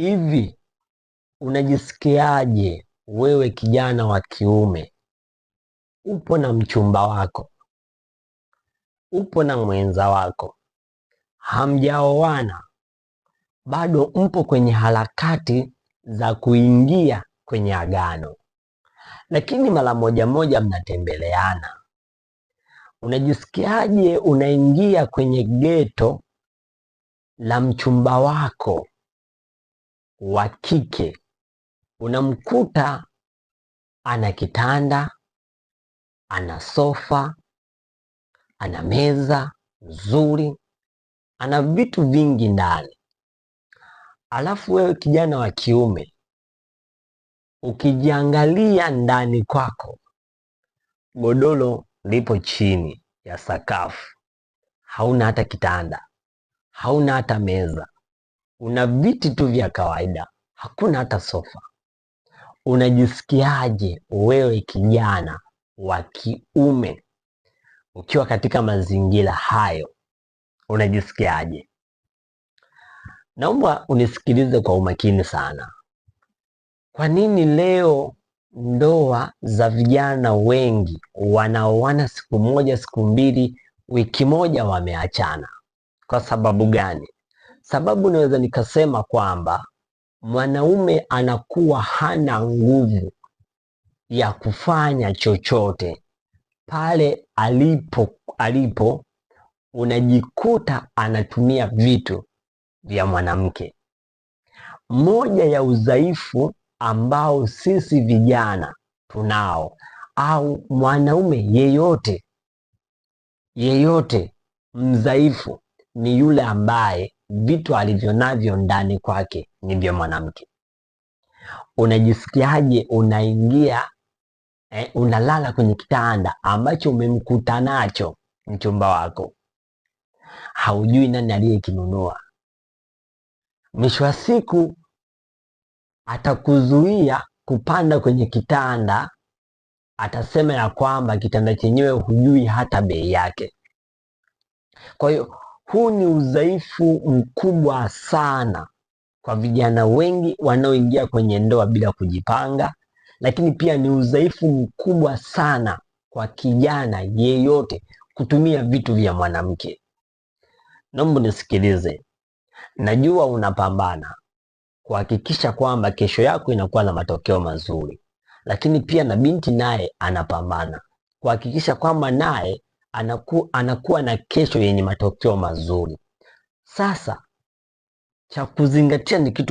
Hivi unajisikiaje wewe kijana wa kiume, upo na mchumba wako, upo na mwenza wako, hamjaoana, bado mpo kwenye harakati za kuingia kwenye agano, lakini mara moja moja mnatembeleana? Unajisikiaje unaingia kwenye geto la mchumba wako wa kike, unamkuta ana kitanda, ana sofa, ana meza nzuri, ana vitu vingi ndani, alafu wewe kijana wa kiume ukijiangalia ndani kwako, godoro lipo chini ya sakafu, hauna hata kitanda, hauna hata meza, una viti tu vya kawaida, hakuna hata sofa. Unajisikiaje wewe kijana wa kiume ukiwa katika mazingira hayo? Unajisikiaje? Naomba unisikilize kwa umakini sana. Kwa nini leo ndoa za vijana wengi wanaoana siku moja, siku mbili, wiki moja wameachana? Kwa sababu gani? Sababu naweza nikasema kwamba mwanaume anakuwa hana nguvu ya kufanya chochote pale alipo unajikuta anatumia vitu vya mwanamke. Moja ya udhaifu ambao sisi vijana tunao, au mwanaume yeyote mdhaifu, ni yule ambaye vitu alivyo navyo ndani kwake ni vya mwanamke. Unajisikiaje unaingia unalala kwenye kitanda ambacho umemkuta nacho mchumba wako, haujui nani aliyekinunua? Mwisho wa siku atakuzuia kupanda kwenye kitanda, atasema ya kwamba kitanda chenyewe hujui hata bei yake. Kwa hiyo huu ni udhaifu mkubwa sana kwa vijana wengi wanaoingia kwenye ndoa bila kujipanga, lakini pia ni udhaifu mkubwa sana kwa kijana yeyote kutumia vitu vya mwanamke. Naomba nisikilize, najua unapambana kuhakikisha kwamba kesho yako inakuwa na matokeo mazuri, lakini pia na binti naye anapambana kuhakikisha kwamba naye anakuwa na kesho yenye matokeo mazuri. Sasa cha kuzingatia ni kitu